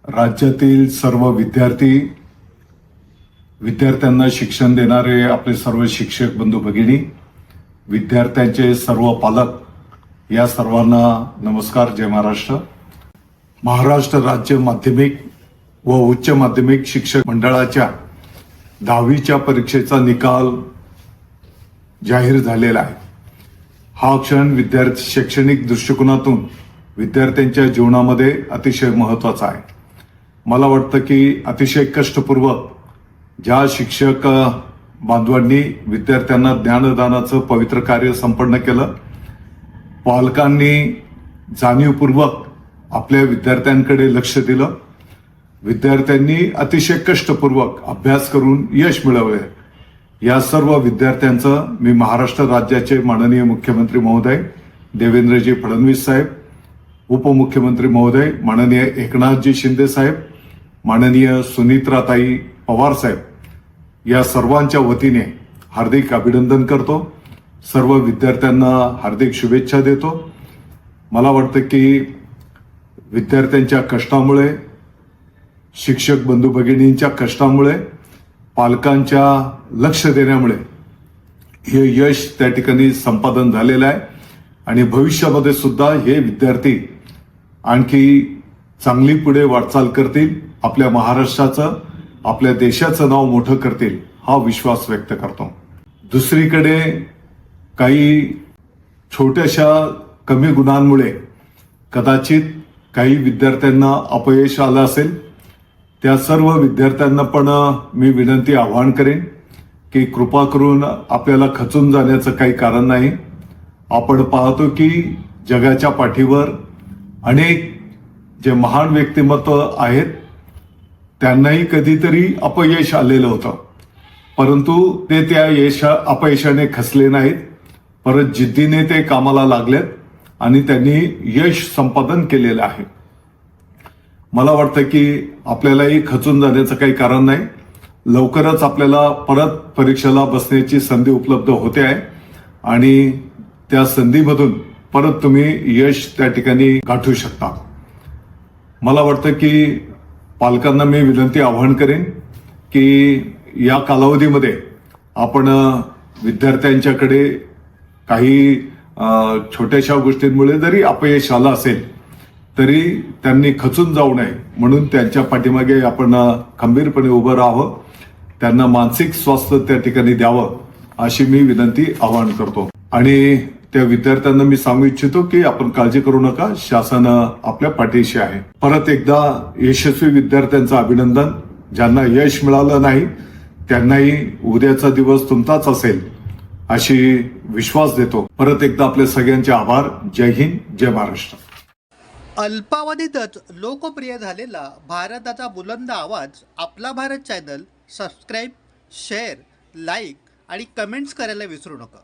राज्यातील सर्व विद्यार्थ्यांना शिक्षण देणारे आपले सर्व शिक्षक बंधू भगिनी, विद्यार्थ्यांचे सर्व पालक, या सर्वांना नमस्कार. जय महाराष्ट्र. महाराष्ट्र राज्य माध्यमिक व उच्च माध्यमिक शिक्षक मंडळाच्या 10वीच्या परीक्षेचा निकाल जाहीर झालेला आहे. हा क्षण विद्यार्थी शैक्षणिक दृष्टिकोनातून विद्यार्थ्यांच्या जीवनामध्ये अतिशय महत्त्वाचा आहे. मला वाटतं की अतिशय कष्टपूर्वक ज्या शिक्षक बांधवांनी विद्यार्थ्यांना ज्ञानदानाचं पवित्र कार्य संपन्न केलं, पालकांनी जाणीवपूर्वक आपल्या विद्यार्थ्यांकडे लक्ष दिलं, विद्यार्थ्यांनी अतिशय कष्टपूर्वक अभ्यास करून यश मिळवले, या सर्व विद्यार्थ्यांचं मी महाराष्ट्र राज्याचे माननीय मुख्यमंत्री महोदय देवेंद्रजी फडणवीस साहेब, उपमुख्यमंत्री महोदय माननीय एकनाथजी शिंदे साहेब, माननीय सुनीत्राताई पवार साहेब, या सर्वांच्या वतीने हार्दिक अभिनंदन करतो. सर्व विद्यार्थ्यांना हार्दिक शुभेच्छा देतो. मला वाटतं की विद्यार्थ्यांच्या कष्टामुळे, शिक्षक बंधू भगिनींच्या कष्टामुळे, पालकांच्या लक्ष देण्यामुळे हे यश त्या ठिकाणी संपादन झालेलं आहे आणि भविष्यामध्ये सुद्धा हे विद्यार्थी आणखी चांगली पुढे वाटचाल करतील, आपल्या महाराष्ट्राचं, आपल्या देशाचं नाव मोठं करतील, हा विश्वास व्यक्त करतो. दुसरीकडे काही छोट्याशा कमी गुणांमुळे कदाचित काही विद्यार्थ्यांना अपयश आलं असेल. त्या सर्व विद्यार्थ्यांना पण मी विनंती, आवाहन करेन की कृपा करून आपल्याला खचून जाण्याचं काही कारण नाही. आपण पाहतो की जगाच्या पाठीवर अनेक जे महान व्यक्तिमत्व आहेत त्यांनाही कधीतरी अपयश आलेलं होतं, परंतु ते त्या अपयशाने खचले नाहीत, परत जिद्दीने ते कामाला लागलेत आणि त्यांनी यश संपादन केलेलं आहे. मला वाटतं की आपल्यालाही खचून जाण्याचं काही कारण नाही. लवकरच आपल्याला परत परीक्षेला बसण्याची संधी उपलब्ध होते आहे आणि त्या संधीमधून परत तुम्ही यश त्या ठिकाणी गाठू शकता. मला वाटतं की पालकांना मी विनंती, आवाहन करेन की या कालावधीमध्ये आपण विद्यार्थ्यांच्याकडे काही छोट्याशा गोष्टींमुळे जरी अपयश आलं असेल तरी त्यांनी खचून जाऊ नये, म्हणून त्यांच्या पाठीमागे आपण खंबीरपणे उभं राहावं, त्यांना मानसिक स्वास्थ्य त्या ठिकाणी द्यावं, अशी मी विनंती, आवाहन करतो. आणि त्या विद्यार्थ्यांना मी सांगू इच्छितो की आपण काळजी करू नका, शासन आपल्या पाठीशी आहे. परत एकदा यशस्वी विद्यार्थ्यांचं अभिनंदन. ज्यांना यश मिळालं नाही त्यांनाही उद्याचा दिवस तुमचाच असेल अशी विश्वास देतो. परत एकदा आपल्या सगळ्यांचे आभार. जय हिंद, जय महाराष्ट्र. अल्पावधीतच लोकप्रिय झालेला भारताचा बुलंद आवाज आपला Bharat channel subscribe, share, like आणि कमेंट्स करायला विसरू नका.